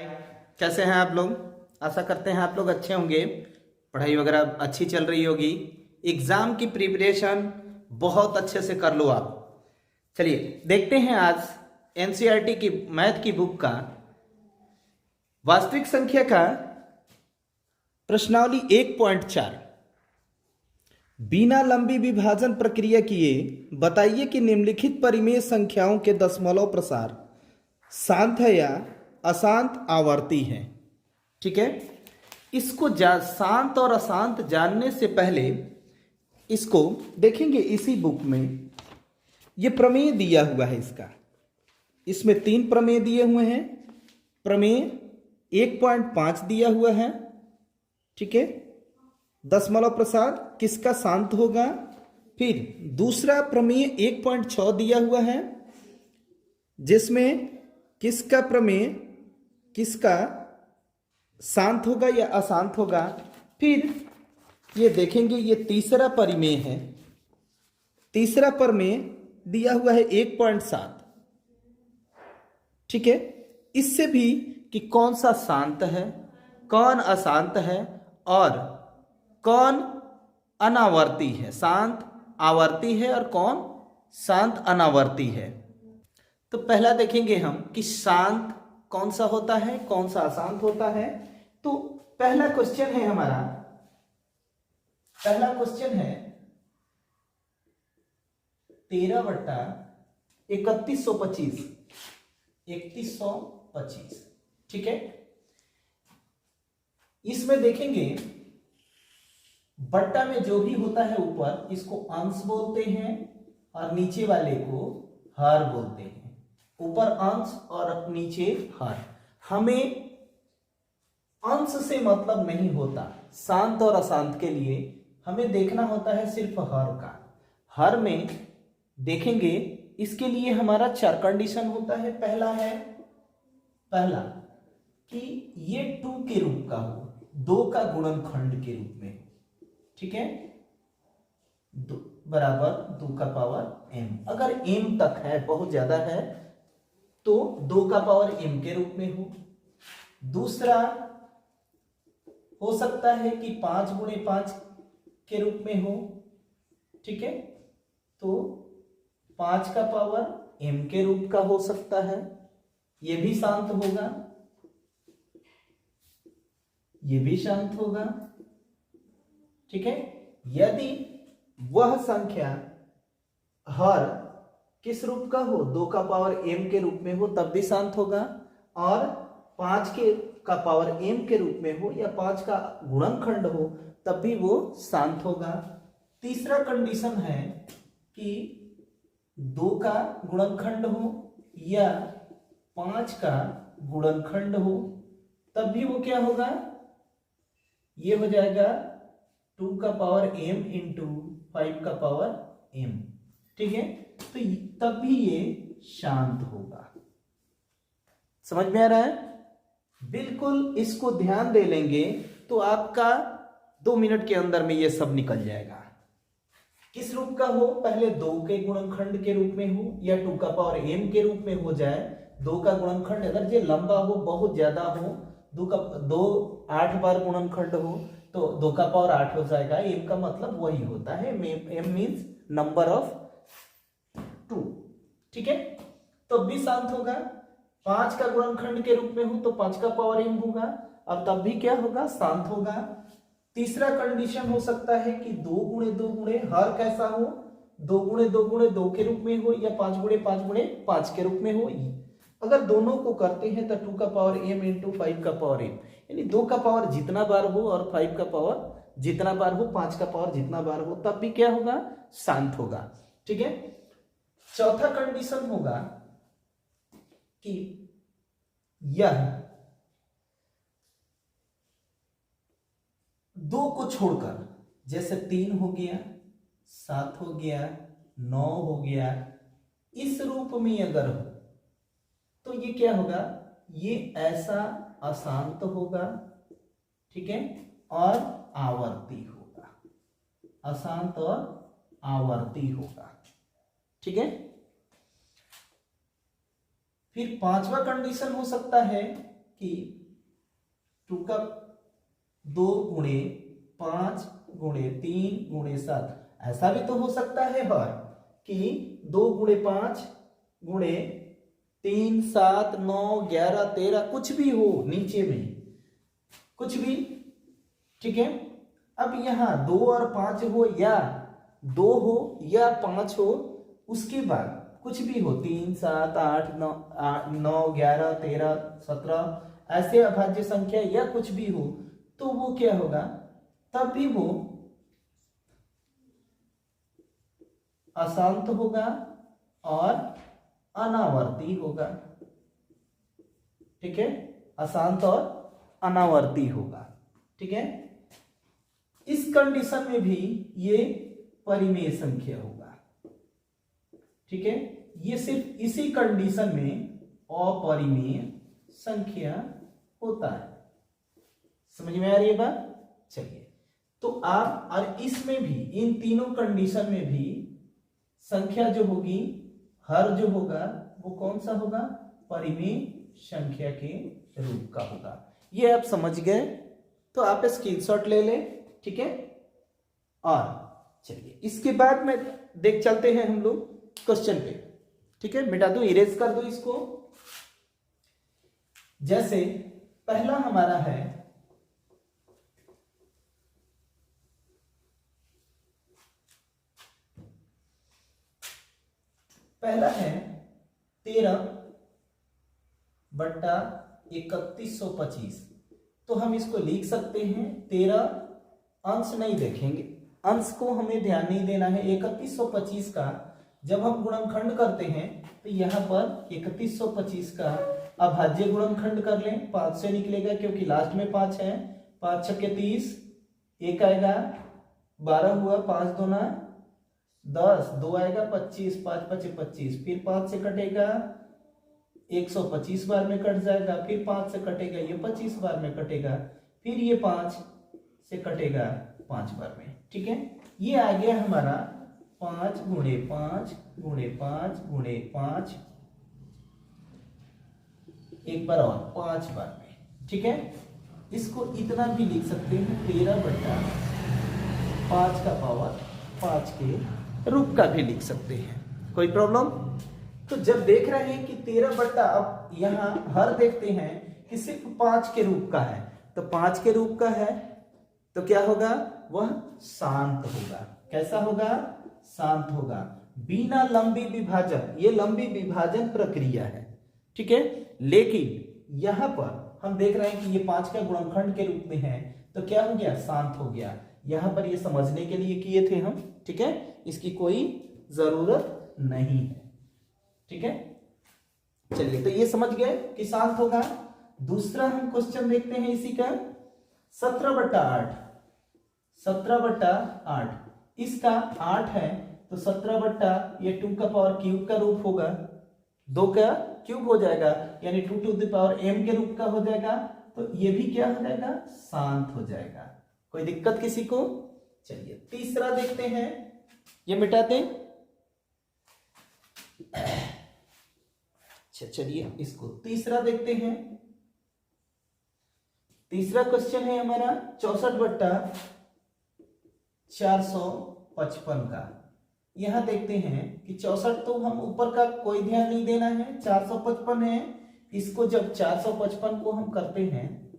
कैसे हैं आप लोग। आशा करते हैं आप लोग अच्छे होंगे, पढ़ाई वगैरह अच्छी चल रही होगी। एग्ज़ाम की प्रिपरेशन बहुत अच्छे से कर लो आप। चलिए देखते हैं आज एनसीईआरटी की मैथ की बुक का वास्तविक संख्या का प्रश्नावली 1.4। बिना लंबी विभाजन प्रक्रिया किए बताइए कि निम्नलिखित परिमेय संख्याओं के दशमलव प्रसार शांत है या अशांत आवर्ती है। ठीक है, इसको शांत और अशांत जानने से पहले इसको देखेंगे। इसी बुक में ये प्रमेय दिया हुआ है, इसमें 3 प्रमेय दिए हुए हैं। प्रमेय 1.5 दिया हुआ है, ठीक है, दशमलव प्रसार किसका शांत होगा। फिर दूसरा प्रमेय 1.6 दिया हुआ है, जिसमें किसका प्रमेय किसका शांत होगा या अशांत होगा। फिर ये देखेंगे, ये तीसरा परिमेय है। तीसरा प्रमेय दिया हुआ है 1.7, ठीक है। इससे भी कि कौन सा शांत है, कौन अशांत है और कौन अनावर्ती है, शांत आवर्ती है और कौन शांत अनावर्ती है। तो पहला देखेंगे हम कि शांत कौन सा होता है, कौन सा अशांत होता है। तो पहला क्वेश्चन है हमारा, पहला क्वेश्चन है 13/3125, 3125, ठीक है। इसमें देखेंगे बट्टा में जो भी होता है ऊपर, इसको अंश बोलते हैं और नीचे वाले को हर बोलते हैं। ऊपर अंश और नीचे हर। हमें अंश से मतलब नहीं होता, शांत और अशांत के लिए हमें देखना होता है सिर्फ हर का। हर में देखेंगे, इसके लिए हमारा 4 कंडीशन होता है। पहला कि ये 2 के रूप का हो, 2 का गुणनखंड के रूप में, ठीक है, बराबर 2 का पावर m। अगर m तक है, बहुत ज्यादा है, तो 2 का पावर m के रूप में हो। दूसरा हो सकता है कि 5 गुणे 5 के रूप में हो, ठीक है, तो 5 का पावर m के रूप का हो सकता है, ये भी शांत होगा, ये भी शांत होगा, ठीक है। यदि वह संख्या हर किस रूप का हो, 2 का पावर m के रूप में हो, तब भी शांत होगा। और 5 का पावर m के रूप में हो या 5 का गुणनखंड हो, तब भी वो शांत होगा। तीसरा कंडीशन है कि 2 का गुणनखंड हो या 5 का गुणनखंड हो, तब भी वो क्या होगा, ये हो जाएगा 2 का पावर m इंटू 5 का पावर m, ठीक है। तो तब भी ये शांत होगा। समझ में आ रहा है? बिल्कुल इसको ध्यान दे लेंगे तो आपका 2 मिनट के अंदर में ये सब निकल जाएगा। किस रूप का हो, पहले 2 के गुणनखंड के रूप में हो या 2 का पावर m के रूप में हो जाए। 2 का गुणनखंड अगर ये लंबा हो, बहुत ज्यादा हो, 2 8 बार गुणनखंड हो, तो 2 का पावर 8 हो जाएगा। m का मतलब वही होता है, m मीन्स नंबर ऑफ 2, ठीक है, तो भी शांत होगा। 5 का गुणनखंड के रूप में हो तो 5 का पावर m होगा और तब भी क्या होगा, शांत होगा। तीसरा कंडीशन हो सकता है कि 2 गुणे 2 गुणे हर कैसा हो, 2 गुणे 2 गुणे 2 के रूप में हो या 5 गुणे 5 गुणे 5 के रूप में हो। अगर दोनों को करते हैं तो 2 का पावर m इंटू 5 का पावर m, यानी 2 का पावर जितना बार हो और 5 का पावर जितना बार हो, 5 का पावर जितना बार हो, तब भी क्या होगा, शांत होगा, ठीक है। चौथा कंडीशन होगा कि यह 2 को छोड़कर, जैसे 3 हो गया, 7 हो गया, 9 हो गया, इस रूप में अगर हो तो ये क्या होगा, ये ऐसा अशांत होगा, ठीक है, और आवर्ती होगा, अशांत और आवर्ती होगा, ठीक है। फिर 5वां कंडीशन हो सकता है कि 2 का 2 गुणे 5 गुणे 3 गुणे 7, ऐसा भी तो हो सकता है हर कि 2 गुणे 5 गुणे 3 7 9 11 13 कुछ भी हो नीचे में कुछ भी, ठीक है। अब यहां 2 और 5 हो या 2 हो या 5 हो, उसके बाद कुछ भी हो 3 7 8 9 11 13 17 ऐसे अभाज्य संख्या या कुछ भी हो, तो वो क्या होगा, तब भी वो अशांत होगा और अनावर्ती होगा, ठीक है। अशांत और अनावर्ती होगा, ठीक है। इस कंडीशन में भी ये परिमेय संख्या होगा, ठीक है। ये सिर्फ इसी कंडीशन में अपरिमेय संख्या होता है। समझ में आ रही है बात? चलिए, तो आप और इसमें भी इन तीनों कंडीशन में भी संख्या जो होगी, हर जो होगा वो कौन सा होगा, परिमेय संख्या के रूप का होगा। ये आप समझ गए, तो आप स्क्रीनशॉट ले लें, ठीक है। और चलिए इसके बाद में देख चलते हैं हम लोग क्वेश्चन पे, ठीक है। मिटा दो, इरेज कर दो इसको। जैसे पहला हमारा है पहला है 13/3125। तो हम इसको लिख सकते हैं 13, अंश नहीं देखेंगे, अंश को हमें ध्यान नहीं देना है। 3125 का जब हम गुणनखंड करते हैं तो यहाँ पर 3125 का अभाज्य गुणनखंड कर लें, 5 से निकलेगा क्योंकि लास्ट में 5 है। 5 छक्के 30, 1 आएगा, 12 हुआ, 5 दूना 10, 2 आएगा 25, 5 पचे 25, फिर 5 से कटेगा 125 बार में कट जाएगा, फिर 5 से कटेगा ये 25 बार में कटेगा, फिर ये 5 से कटेगा 5 बार में, ठीक है। ये आ गया हमारा 5 गुणे 5 गुणे 5 गुणे 5, एक बार और 5 बार में, ठीक है। इसको इतना भी लिख सकते हैं 13/5 का पावर 5 के रूप का भी लिख सकते हैं, कोई प्रॉब्लम। तो जब देख रहे हैं कि 13 अब यहां हर देखते हैं कि सिर्फ 5 के रूप का है, तो 5 के रूप का है तो क्या होगा, वह शांत होगा। कैसा होगा, शांत होगा, बिना लंबी विभाजन। ये लंबी विभाजन प्रक्रिया है, ठीक है। लेकिन यहां पर हम देख रहे हैं कि ये 5 का गुणनखंड के रूप में है, तो क्या हो गया, शांत हो गया। यहां पर ये समझने के लिए किए थे हम, ठीक है, इसकी कोई जरूरत नहीं है, ठीक है। चलिए, तो ये समझ गए कि शांत होगा। दूसरा हम क्वेश्चन देखते हैं इसी का, 17/8। 17/8 इसका 8 है, तो 17 ये 2 का पावर क्यूब का रूप होगा, 2 का क्यूब हो जाएगा, यानी 2 टू द पावर m के रूप का हो जाएगा। तो ये भी क्या हो जाएगा, शांत हो जाएगा। कोई दिक्कत किसी को? चलिए तीसरा देखते हैं, ये मिटाते। चलिए इसको तीसरा देखते हैं। तीसरा क्वेश्चन है हमारा 64/455 का। यहां देखते हैं कि 64 तो हम ऊपर का कोई ध्यान नहीं देना है, 455 है। इसको जब 455 को हम करते हैं,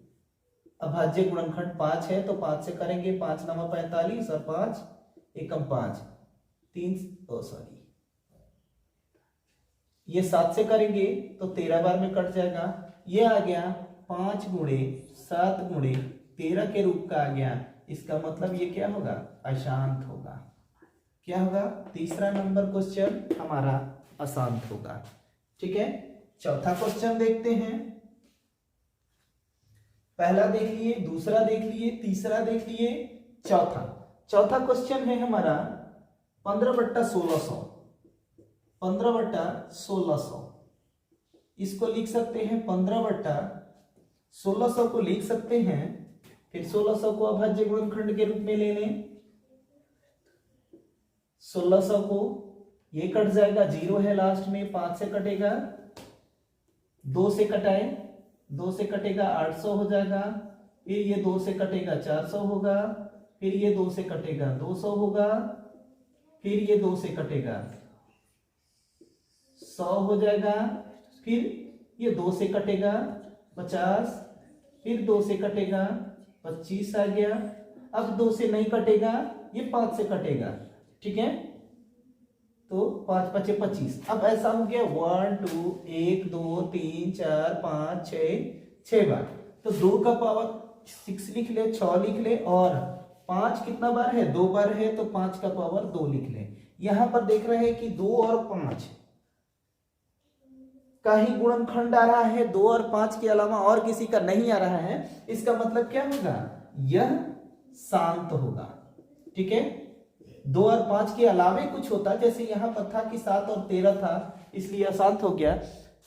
अभाज्य गुणनखंड 5 है, तो 5 से करेंगे, 5 9 45 और 5 एकम 5, 3 सॉरी ये 7 से करेंगे तो 13 बार में कट जाएगा। ये आ गया 5 गुणे 7 गुणे 13 के रूप का आ गया। इसका मतलब ये क्या होगा, अशांत होगा। क्या होगा, तीसरा नंबर क्वेश्चन हमारा अशांत होगा, ठीक है। चौथा क्वेश्चन देखते हैं। पहला देख लिए, दूसरा देख लिए, तीसरा देख लिए, चौथा क्वेश्चन है हमारा 15/1600। 15/1600 इसको लिख सकते हैं, 15/1600 को लिख सकते हैं। फिर 1600 को अभाज्य गुणनखंड के रूप में ले लें। 1600 को ये कट जाएगा, 0 है लास्ट में, 5 से कटेगा, 2 से कटाए, 2 से कटेगा 800 हो जाएगा, फिर ये 2 से कटेगा 400 होगा, फिर ये 2 से कटेगा 200 होगा, फिर ये 2 से कटेगा 100 हो जाएगा, फिर ये 2 से कटेगा 50, फिर 2 से कटेगा 25 आ गया। अब 2 से नहीं कटेगा, ये 5 से कटेगा, ठीक है, तो 5 5 25। अब ऐसा हो गया 1 2 1 2 3 4 5 6 बार। तो 2 का पावर 6 लिख ले, 6 लिख ले, और 5 कितना बार है, 2 बार है, तो 5 का पावर 2 लिख ले। यहां पर देख रहे हैं कि 2 और 5 का ही गुणनखंड आ रहा है, 2 और 5 के अलावा और किसी का नहीं आ रहा है। इसका मतलब क्या होगा, यह शांत होगा, ठीक है। 2 और 5 के अलावे कुछ होता, जैसे यहां पर था कि 7 और 13 था, इसलिए अशांत हो गया।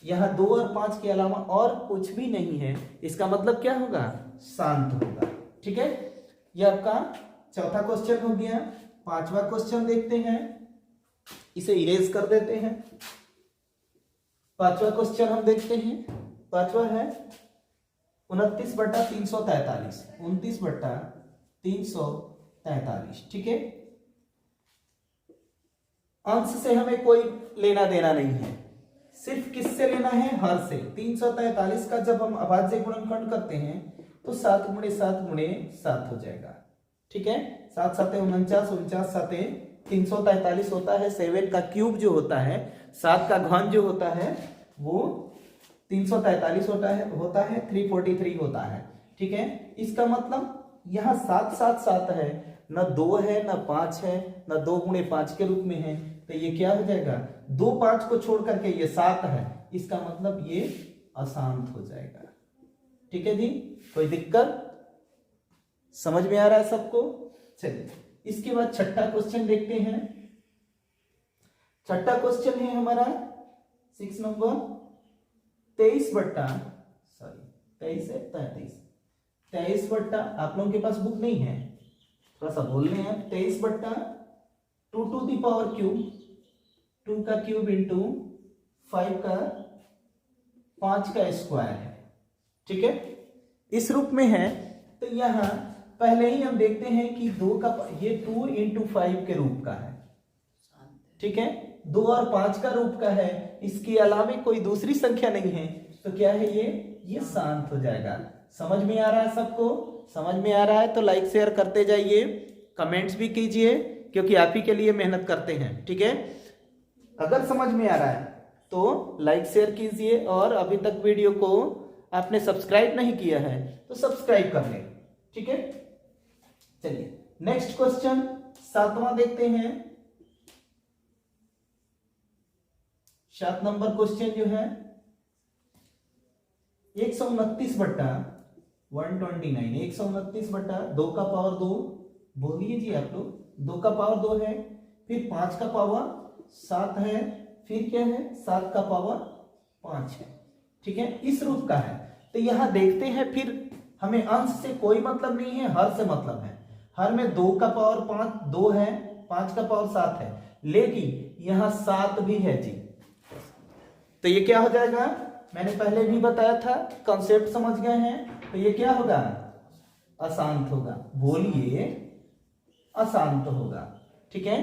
यहां 2 और 5 के अलावा और कुछ भी नहीं है, इसका मतलब क्या होगा, शांत होगा, ठीक है। यह आपका चौथा क्वेश्चन हो गया। पांचवा क्वेश्चन देखते हैं, इसे इरेज कर देते हैं। पांचवा क्वेश्चन हम देखते हैं। पांचवा है 29/343, 29/343, ठीक है। अंश से हमें कोई लेना देना नहीं है, सिर्फ किससे लेना है, हर से। 343 का जब हम अभाज्य गुणनखंड करते हैं तो 7 × 7 × 7 हो जाएगा, ठीक है। 7 7 49, 49 7 343 होता है। 7 का क्यूब जो होता है, 7 का घन जो होता है, वो 343 होता है 343 होता है, ठीक है। इसका मतलब यहाँ 7 7 7 है, न 2 है न 5 है, न 2 × 5 के रूप में है, तो ये क्या हो जाएगा, 2 5 को छोड़ करके ये 7 है, इसका मतलब ये अशांत हो जाएगा, ठीक है जी। कोई दिक्कत समझ में आ रहा है सबको। चलिए इसके बाद छठा क्वेश्चन देखते हैं। छठा क्वेश्चन है हमारा 6 नंबर 23 बट्टा आप लोगों के पास बुक नहीं है, थोड़ा सा बोल रहे हैं। 23/2 2 का क्यूब इंटू 5 का 5 का स्क्वायर है, ठीक है। इस रूप में है, तो यहां पहले ही हम देखते हैं कि 2 का ये 2 × 5 के रूप का है, ठीक है। 2 और 5 का रूप का है, इसके अलावे कोई दूसरी संख्या नहीं है, तो क्या है ये शांत हो जाएगा। समझ में आ रहा है सबको? समझ में आ रहा है तो लाइक शेयर करते जाइए, कमेंट्स भी कीजिए, क्योंकि आप ही के लिए मेहनत करते हैं, ठीक है। अगर समझ में आ रहा है तो लाइक शेयर कीजिए, और अभी तक वीडियो को आपने सब्सक्राइब नहीं किया है तो सब्सक्राइब कर लें, ठीक है। चलिए नेक्स्ट क्वेश्चन 7वां देखते हैं। 7 नंबर क्वेश्चन जो है 129/129, 129/2 का पावर 2, बोलिए जी आप लोग, 2 का पावर 2 है, फिर 5 का पावर 7 है, फिर क्या है 7 का पावर 5 है, ठीक है। इस रूप का है, तो यहां देखते हैं, फिर हमें अंश से कोई मतलब नहीं है, हर से मतलब है। हर में 2 का पावर 5 2 है, 5 का पावर 7 है, लेकिन यहां 7 भी है जी, तो ये क्या हो जाएगा, मैंने पहले भी बताया था, कॉन्सेप्ट समझ गए हैं, तो ये क्या होगा, अशांत होगा। बोलिए अशांत होगा, ठीक है।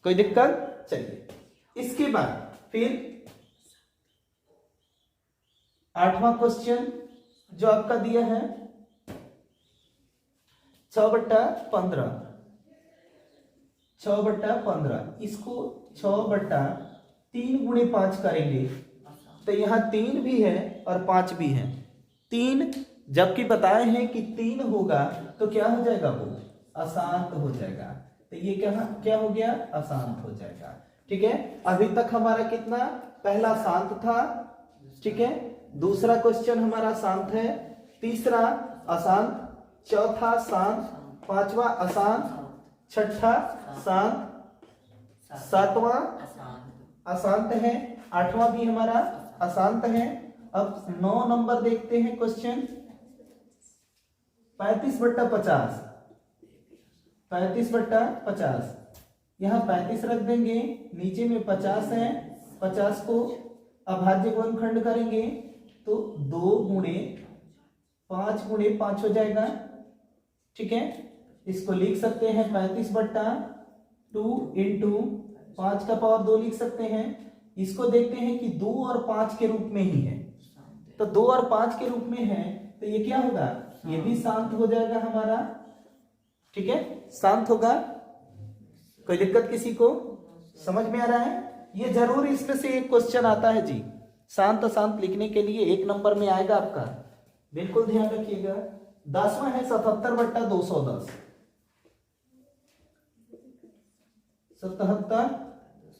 कोई दिक्कत? चलिए इसके बाद फिर 8वां क्वेश्चन जो आपका दिया है 6/15, 6/15, इसको 6/3 × 5 करेंगे, तो यहां 3 भी है और 5 भी है। 3 जबकि बताए हैं कि 3 होगा तो क्या हो जाएगा, वो अशांत हो जाएगा, तो ये क्या हो गया, अशांत हो जाएगा, ठीक है। अभी तक हमारा कितना, पहला शांत था, ठीक है, दूसरा क्वेश्चन हमारा शांत है, तीसरा अशांत, चौथा शांत, पांचवा अशांत, छठा शांत, सातवां अशांत है, 8वां भी हमारा अशांत है। अब 9 नंबर देखते हैं क्वेश्चन 35/50, 35/50, यहां 35 रख देंगे, नीचे में 50 है, 50 को अभाज्य गुणनखंड करेंगे, तो 2 गुणे 5 गुणे 5 हो जाएगा, ठीक है। इसको लिख सकते हैं 35/2 इंटू 5 का पावर 2 लिख सकते हैं। इसको देखते हैं कि 2 और 5 के रूप में ही है, तो 2 और 5 के रूप में है, तो ये क्या होगा, ये भी शांत हो जाएगा हमारा, ठीक है, शांत होगा। कोई दिक्कत किसी को, समझ में आ रहा है? ये जरूर इसमें से एक क्वेश्चन आता है जी, शांत अशांत लिखने के लिए 1 नंबर में आएगा आपका, बिल्कुल ध्यान रखिएगा। 10वां है 77/210, 77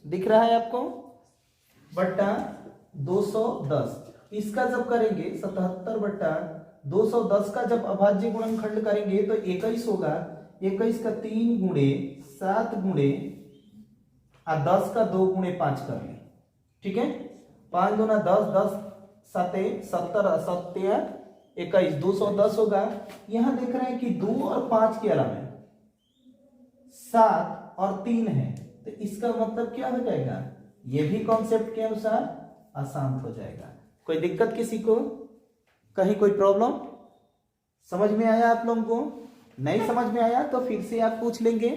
दिख रहा है आपको बट्टा 210। इसका जब करेंगे 77/210 का जब अभाज्य गुणनखंड करेंगे तो 21 होगा। 21 का 3 गुणे 7 गुणे 10 का 2 गुणे 5 कर ले, ठीक है। 5 दूना 10, 10 7 17, 7 21, 210 होगा। यहां देख रहे हैं कि 2 और 5 के अलावा 7 और 3 है, तो इसका मतलब क्या हो जाएगा, ये भी कॉन्सेप्ट के अनुसार अशांत हो जाएगा। कोई दिक्कत किसी को, कहीं कोई प्रॉब्लम? समझ में आया आप लोगों को? नहीं समझ में आया तो फिर से आप पूछ लेंगे,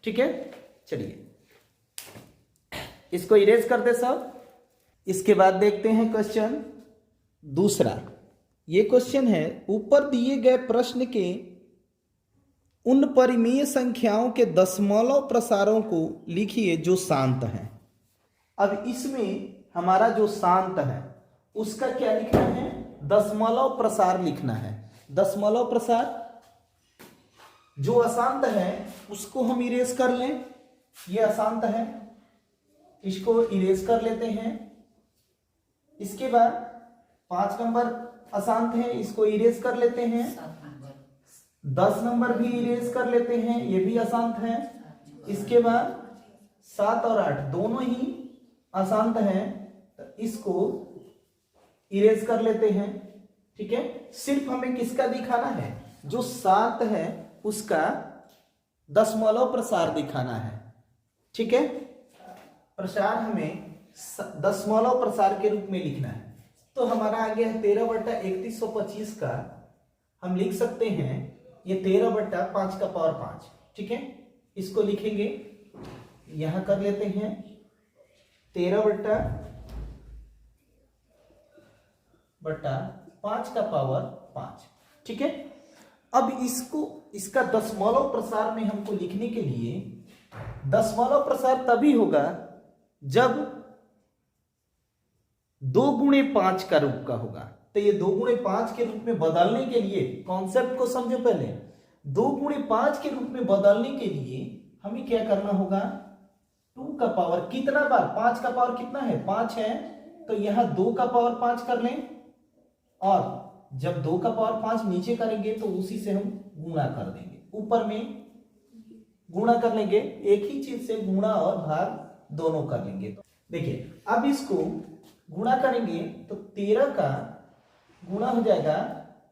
ठीक है। चलिए इसको इरेज कर दे सब। इसके बाद देखते हैं क्वेश्चन दूसरा। ये क्वेश्चन है, ऊपर दिए गए प्रश्न के उन परिमेय संख्याओं के दशमलव प्रसारों को लिखिए जो शांत हैं। अब इसमें हमारा जो शांत है उसका क्या लिखना है, दशमलव प्रसार लिखना है। दशमलव प्रसार, जो अशांत है उसको हम इरेज कर लें, ये अशांत है, इसको इरेज कर लेते हैं। इसके बाद 5 नंबर अशांत है, इसको इरेज कर लेते हैं। 10 नंबर भी इरेज कर लेते हैं, ये भी अशांत है। इसके बाद 7 और 8 दोनों ही अशांत हैं, तो इसको इरेज कर लेते हैं, ठीक है। सिर्फ हमें किसका दिखाना है, जो शांत है उसका दशमलव प्रसार दिखाना है, ठीक है। प्रसार हमें दशमलव प्रसार के रूप में लिखना है। तो हमारा आ गया 13/3125 का हम लिख सकते हैं, ये 13/5 का पावर 5, ठीक है। इसको लिखेंगे, यहां कर लेते हैं 13/5 का पावर 5, ठीक है। अब इसका दशमलव प्रसार में हमको लिखने के लिए, दशमलव प्रसार तभी होगा जब 2 गुणे 5 का रूप का होगा। तो ये 2 गुणे 5 के रूप में बदलने के लिए कॉन्सेप्ट को समझो पहले। 2 गुणे 5 के रूप में बदलने के लिए हमें क्या करना होगा, 2 का पावर कितना बार, 5 का पावर कितना है, 5 है, तो यहां 2 का पावर 5 कर लें, और जब 2 का पावर 5 नीचे करेंगे तो उसी से हम गुणा कर देंगे, ऊपर में गुणा कर लेंगे, एक ही चीज से गुणा और भाग दोनों कर लेंगे। तो देखिए अब इसको गुणा करेंगे तो 13 का गुणा हो जाएगा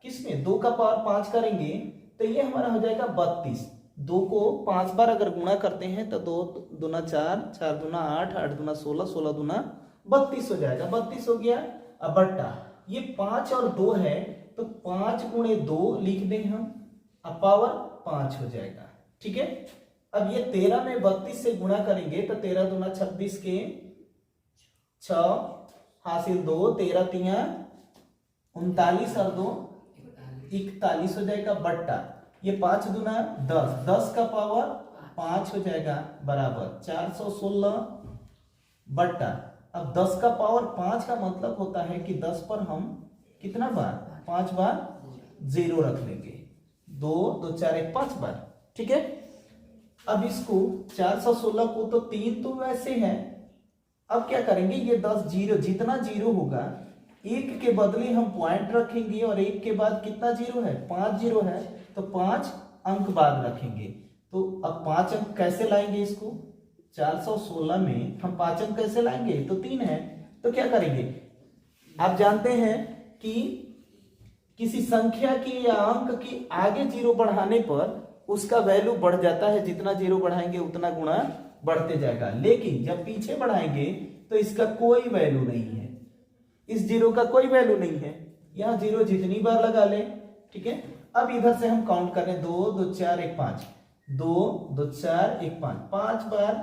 किसमें, 2 का पावर 5 करेंगे तो ये हमारा हो जाएगा 32। 2 को 5 बार अगर गुणा करते हैं तो 2 दूना 4, 4 दूना 8, 8 दूना 16, 16 दूना 32 हो जाएगा। 32 हो गया। अब बट्टा ये 5 और 2 है तो 5 गुणे 2 लिख दें हम, अब पावर 5 हो जाएगा, ठीक है। अब ये 13 में 32 से गुणा करेंगे तो 13 दूना 26 के 6 हासिल 2, 13 तिया 39 और 2 41 हो जाएगा, बट्टा ये 5 दूना 10, 10 का पावर 5 हो जाएगा, बराबर 416, बट्टा अब 10 का पावर 5 का मतलब होता है कि 10 पर हम कितना बार, 5 बार 0 रख लेंगे, 2 2 4 1 5 बार, ठीक है। अब इसको 416 को तो 3 तो वैसे है, अब क्या करेंगे, ये 10 जीरो, जितना जीरो होगा 1 के बदले हम पॉइंट रखेंगे, और 1 के बाद कितना जीरो है, 5 जीरो है, तो 5 अंक बाद रखेंगे। तो अब 5 अंक कैसे लाएंगे, इसको 416 में हम 5 अंक कैसे लाएंगे, तो 3 है, तो क्या करेंगे, आप जानते हैं कि किसी संख्या की या अंक की आगे जीरो बढ़ाने पर उसका वैल्यू बढ़ जाता है, जितना जीरो बढ़ाएंगे उतना गुणा बढ़ते जाएगा, लेकिन जब पीछे बढ़ाएंगे तो इसका कोई वैल्यू नहीं है, इस जीरो का कोई वैल्यू नहीं है, यहाँ जीरो जितनी बार लगा ले, ठीक है। अब इधर से हम काउंट करें, 2 2 4 1 5, 2 2 4 1 5, 5 बार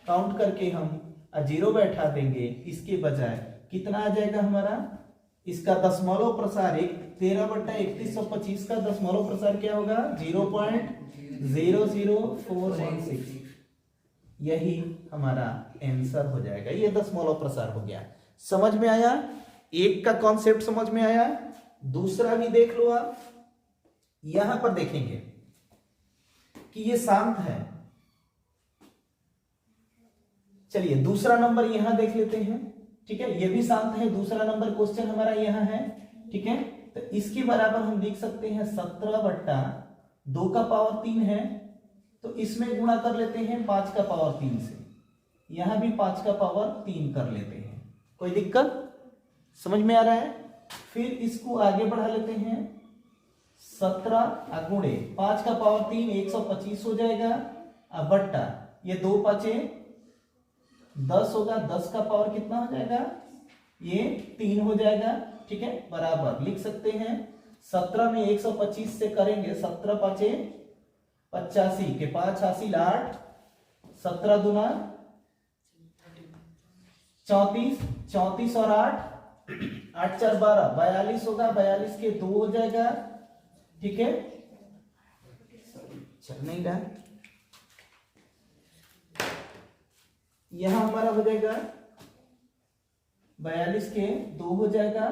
काउंट करके हम जीरो बैठा देंगे, इसके बजाय कितना आ जाएगा हमारा, इसका दशमलव प्रसार 13/3125 का दशमलव प्रसार क्या होगा, 0.00416। यही हमारा आंसर हो जाएगा, ये दशमलव प्रसार हो गया। समझ में आया, एक का कॉन्सेप्ट समझ में आया। दूसरा भी देख लो आप, यहां पर देखेंगे कि ये शांत है। चलिए दूसरा नंबर यहां देख लेते हैं, ठीक है, ये भी शांत है। दूसरा नंबर क्वेश्चन हमारा यहां है, ठीक है। तो इसके बराबर हम लिख सकते हैं 17/2 का पावर 3 है, तो इसमें गुणा कर लेते हैं 5 का पावर 3 से, यहां भी 5 का पावर 3 कर लेते हैं। कोई दिक्कत, समझ में आ रहा है। फिर इसको आगे बढ़ा लेते हैं, 17 गुणे 5 का पावर 3 125 हो जाएगा, बट्टा ये 2 5 10 होगा, 10 का पावर कितना हो जाएगा, ये 3 हो जाएगा, ठीक है। बराबर लिख सकते हैं 17 में 125 से करेंगे, 17 5 85 के 5 हासिल 8, 17 दूना 34, 34 और 8 8 4 12 42 होगा, 42 के 2 हो जाएगा, ठीक है। चल नहीं रहा, यहां हमारा हो जाएगा 42 के 2 हो जाएगा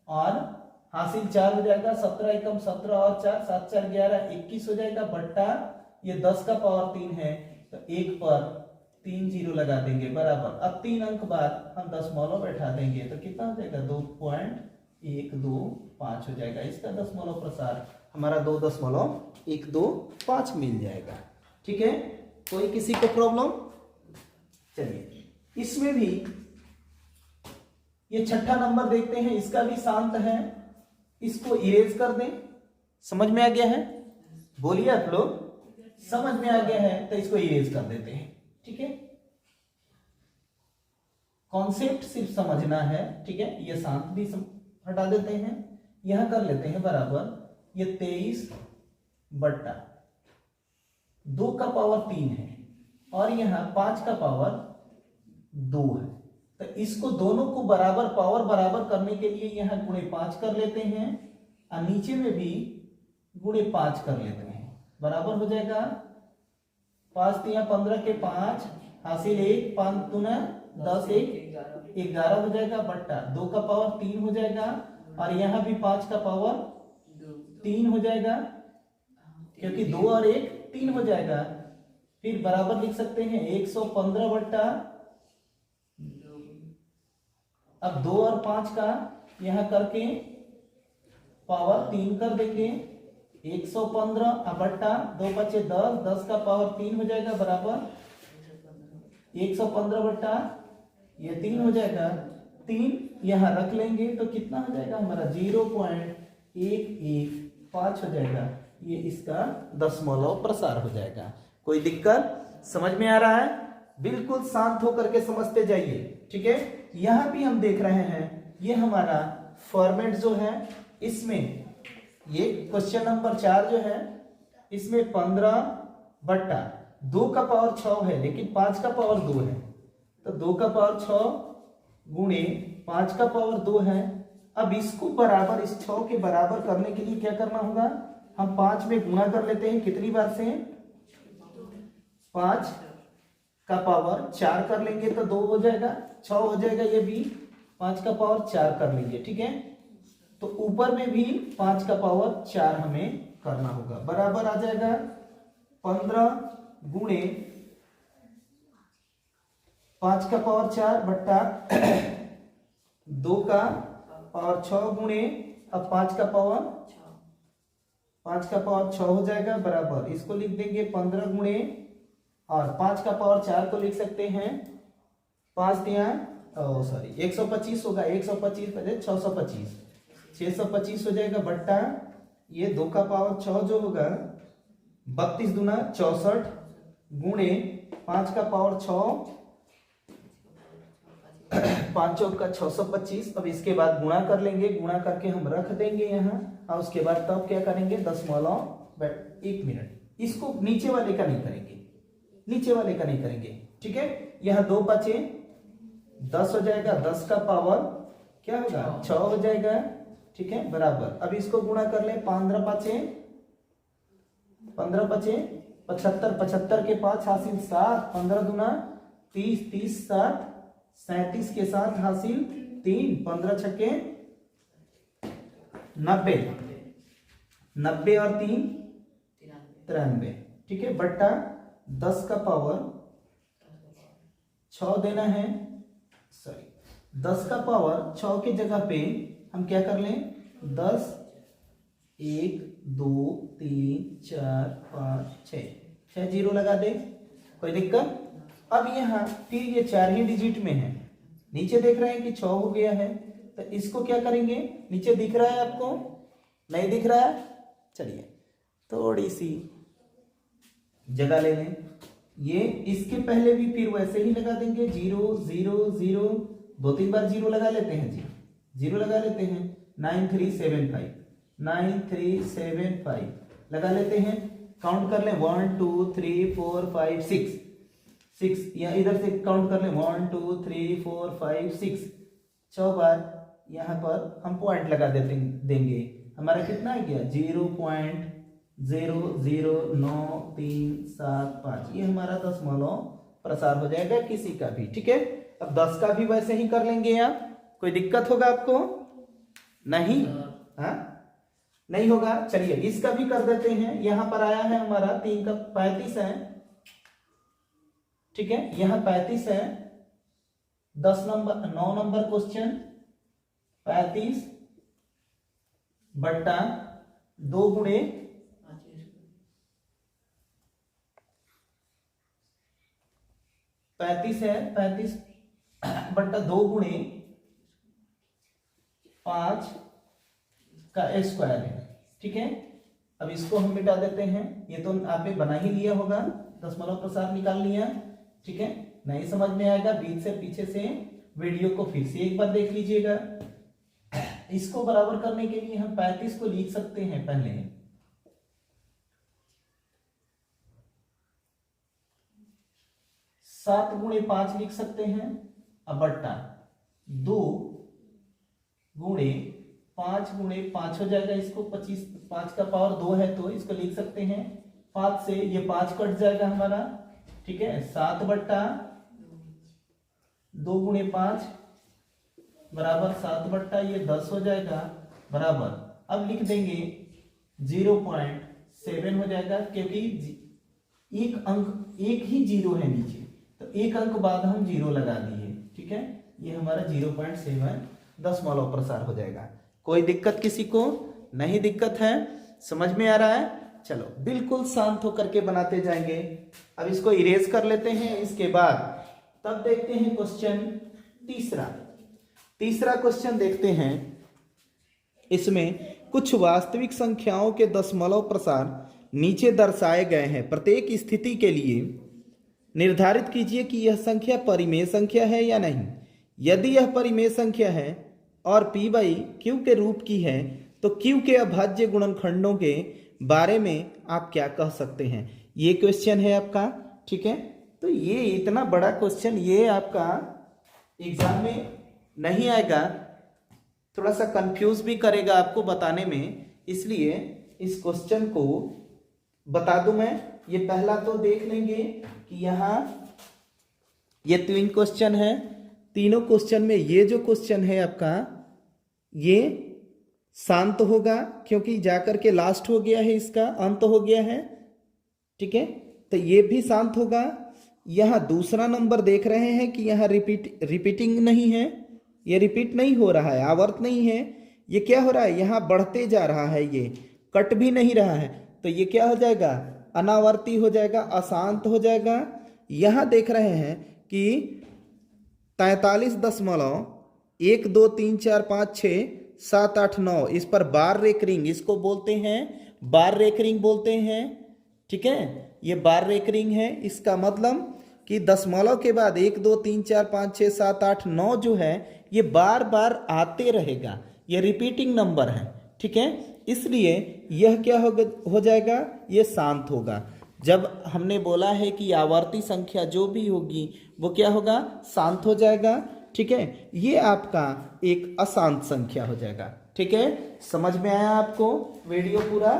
और हासिल 4 हो जाएगा, 17 एकम 17 और 4 7 4 11 21 हो जाएगा, बट्टा ये 10 का पावर 3 है, तो 1 पर 3 जीरो लगा देंगे, बराबर। अब 3 अंक बाद हम दशमलव बैठा देंगे, तो कितना हो जाएगा, 2.125 हो जाएगा। इसका दशमलव प्रसार हमारा 2.125 मिल जाएगा, ठीक है। कोई किसी को प्रॉब्लम। चलिए इसमें भी ये छठा नंबर देखते हैं, इसका भी शांत है, इसको इरेज कर दें। समझ में आ गया है, बोलिए आप लोग, समझ में आ गया है, तो इसको इरेज कर देते हैं, ठीक है। कॉन्सेप्ट सिर्फ समझना है, ठीक है। ये शांत भी हटा देते हैं, यहां कर लेते हैं बराबर ये 23/2 का पावर 3 है और यहां 5 का पावर 2 है, तो इसको दोनों को बराबर पावर बराबर करने के लिए यहां गुणे 5 कर लेते हैं और नीचे में भी गुणे 5 कर लेते हैं, बराबर हो जाएगा 5 3 15 के 5 हासिल 1 5 दूना 10 1 11 हो जाएगा, बट्टा 2 का पावर 3 हो जाएगा और यहां भी 5 का पावर 3 हो जाएगा, क्योंकि 2 और 1 3 हो जाएगा। फिर बराबर लिख सकते हैं 115 बट्टा, अब 2 और 5 का यहां करके पावर 3 कर देंगे, 115 बट्टा 2 5 10, 10 का पावर 3 हो जाएगा, बराबर 115 बट्टा ये 3 हो जाएगा, 3 यहां रख लेंगे तो कितना हो जाएगा हमारा 0.115 हो जाएगा। ये इसका दशमलव प्रसार हो जाएगा। कोई दिक्कत, समझ में आ रहा है, बिल्कुल शांत होकर के समझते जाइए, ठीक है। यहां भी हम देख रहे हैं ये हमारा फॉर्मेट जो है, इसमें ये क्वेश्चन नंबर 4 जो है, इसमें 15/2 का पावर 6 है लेकिन 5 का पावर 2 है, तो 2 का पावर 6 गुणे 5 का पावर 2 है। अब इसको बराबर, इस 6 के बराबर करने के लिए क्या करना होगा, हम 5 में गुणा कर लेते हैं, कितनी बार से 5 का पावर 4 कर लेंगे तो 2 हो जाएगा, 6 हो जाएगा, ये भी 5 का पावर 4 कर लेंगे, ठीक है। तो ऊपर में भी 5 का पावर 4 हमें करना होगा, बराबर आ जाएगा 15 गुणे 5 का पावर 4 बट्टा 2 का पावर 6 गुणे अब 5 का पावर 6 हो जाएगा, बराबर इसको लिख देंगे 15 गुणे और 5 का पावर 4 को लिख सकते हैं 125 होगा, 125 बजे 625, 625 हो जाएगा, बट्टा ये 2 का पावर 6 जो होगा 32 दूना 64 गुणे 5 का पावर 6 5 चौक का 625। अब इसके बाद गुणा कर लेंगे, गुणा करके हम रख देंगे यहाँ, और उसके बाद तब क्या करेंगे, दशमलव। 1 मिनट, इसको नीचे वाले का नहीं करेंगे, नीचे वाले का नहीं करेंगे, ठीक है। यहाँ 2 5 10 हो जाएगा, 10 का पावर क्या होगा 6 हो जाएगा, ठीक है, बराबर। अब इसको गुणा कर ले, 15 5 75, 75 के 5 हासिल 7, 15 दूना 30, 30 7 37 के साथ हासिल 3, 15 छक्के 90, 90 और 3 93, ठीक है, बट्टा 10 का पावर 6 देना है, सॉरी 10 का पावर 6 की जगह पे हम क्या कर लें, 10 1 2 3 4 5 6 जीरो लगा दे, कोई दिक्कत। अब यहाँ फिर ये 4 ही डिजिट में है, नीचे देख रहे हैं कि 6 हो गया है, तो इसको क्या करेंगे, नीचे दिख रहा है आपको, नहीं दिख रहा है, चलिए थोड़ी सी जगह ले लें, ये इसके पहले भी फिर वैसे ही लगा देंगे, 0 0 0, 2-3 बार 0 लगा लेते हैं जी, 0 लगा लेते हैं, 9375 9375 लगा लेते हैं, काउंट कर लें, 1 2 3 4 5 6, या इधर से काउंट कर लें, 1 2 3 4 5 6, 6 बार यहाँ पर हम पॉइंट लगा देंगे, हमारा कितना आ गया 0.00937, ये हमारा दशमलव प्रसार हो जाएगा किसी का भी, ठीक है। अब 10 का भी वैसे ही कर लेंगे आप, कोई दिक्कत होगा आपको, नहीं, हाँ नहीं होगा, चलिए इसका भी कर देते हैं। यहां पर आया है हमारा 3 का 35 है, ठीक है, यहां 35 है, 9 नंबर क्वेश्चन 35 बट्टा 2 गुणे 35 है, 35 बट्टा 2 गुणे 5 का स्क्वायर है, ठीक है। अब इसको हम मिटा देते हैं, ये तो आपने बना ही लिया होगा, दशमलव प्रसार निकाल लिया, ठीक है। नहीं समझ में आएगा, बीच से पीछे से वीडियो को फिर से एक बार देख लीजिएगा। इसको बराबर करने के लिए हम 35 को लिख सकते हैं, पहले 7 गुणे 5 लिख सकते हैं, अब बट्टा 2 गुणे 5 गुणे 5 हो जाएगा, इसको 25, 5 का पावर 2 है तो इसको लिख सकते हैं, 5 से ये 5 कट जाएगा हमारा, ठीक है, 7 बट्टा 2 गुणे 5 बराबर 7 बट्टा ये 10 हो जाएगा, बराबर। अब लिख देंगे 0.7 हो जाएगा, क्योंकि एक अंक, एक ही 0 है नीचे, तो एक अंक बाद हम 0 लगा दिए, ठीक है, ये हमारा 0.7 दशमलव प्रसार हो जाएगा। कोई दिक्कत किसी को, नहीं दिक्कत है, समझ में आ रहा है, चलो बिल्कुल शांत होकर के बनाते जाएंगे। अब इसको इरेज कर लेते हैं, इसके बाद तब देखते हैं क्वेश्चन तीसरा क्वेश्चन देखते हैं। इसमें कुछ वास्तविक संख्याओं के दशमलव प्रसार नीचे दर्शाए गए हैं, प्रत्येक स्थिति के लिए निर्धारित कीजिए कि यह संख्या परिमेय संख्या है या नहीं। यदि यह परिमेय संख्या है और p बाई क्यू के रूप की है, तो q के अभाज्य गुणनखंडों के बारे में आप क्या कह सकते हैं, ये क्वेश्चन है आपका, ठीक है। तो ये इतना बड़ा क्वेश्चन ये आपका एग्जाम में नहीं आएगा, थोड़ा सा कंफ्यूज भी करेगा आपको बताने में, इसलिए इस क्वेश्चन को बता दूं मैं। ये पहला तो देख लेंगे कि यहाँ ये 3 क्वेश्चन है, तीनों क्वेश्चन में ये जो क्वेश्चन है आपका ये शांत होगा, क्योंकि जाकर के लास्ट हो गया है, इसका अंत हो गया है, ठीक है, तो ये भी शांत होगा। यहाँ दूसरा नंबर देख रहे हैं कि यहाँ रिपीटिंग नहीं है, ये रिपीट नहीं हो रहा है, आवर्त नहीं है, ये क्या हो रहा है, यहाँ बढ़ते जा रहा है, ये कट भी नहीं रहा है, तो ये क्या हो जाएगा, अनावर्ती हो जाएगा, अशांत हो जाएगा। यहाँ देख रहे हैं कि 43.1 2 3 4 5 6 7 8 9, इस पर बार रेकरिंग इसको बोलते हैं, बार रेकरिंग बोलते हैं, ठीक है, ये बार रेकरिंग है। इसका मतलब कि दशमलव के बाद 1 2 3 4 5 6 7 8 9 जो है ये बार बार आते रहेगा, ये रिपीटिंग नंबर है, ठीक है। इसलिए यह क्या हो जाएगा, ये शांत होगा। जब हमने बोला है कि आवर्ती संख्या जो भी होगी वो क्या होगा, शांत हो जाएगा, ठीक है। ये आपका एक अशांत संख्या हो जाएगा, ठीक है। समझ में आया आपको वीडियो पूरा?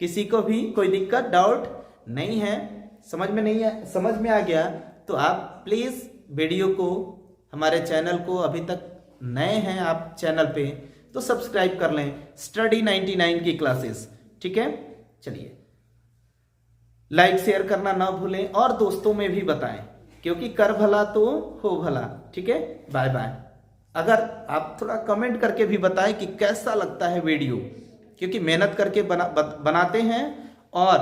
किसी को भी कोई दिक्कत डाउट नहीं है? समझ में आ गया तो आप प्लीज वीडियो को, हमारे चैनल को, अभी तक नए हैं आप चैनल पे तो सब्सक्राइब कर लें, स्टडी 99 की क्लासेस, ठीक है। चलिए, लाइक शेयर करना ना भूलें और दोस्तों में भी बताएं, क्योंकि कर भला तो हो भला, ठीक है। Bye bye. अगर आप थोड़ा कमेंट करके भी बताएं कि कैसा लगता है वीडियो, क्योंकि मेहनत करके बनाते हैं और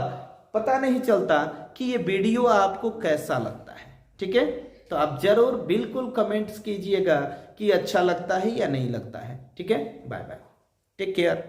पता नहीं चलता कि ये वीडियो आपको कैसा लगता है, ठीक है। तो आप जरूर बिल्कुल कमेंट्स कीजिएगा कि अच्छा लगता है या नहीं लगता है, ठीक है। Bye bye, take care.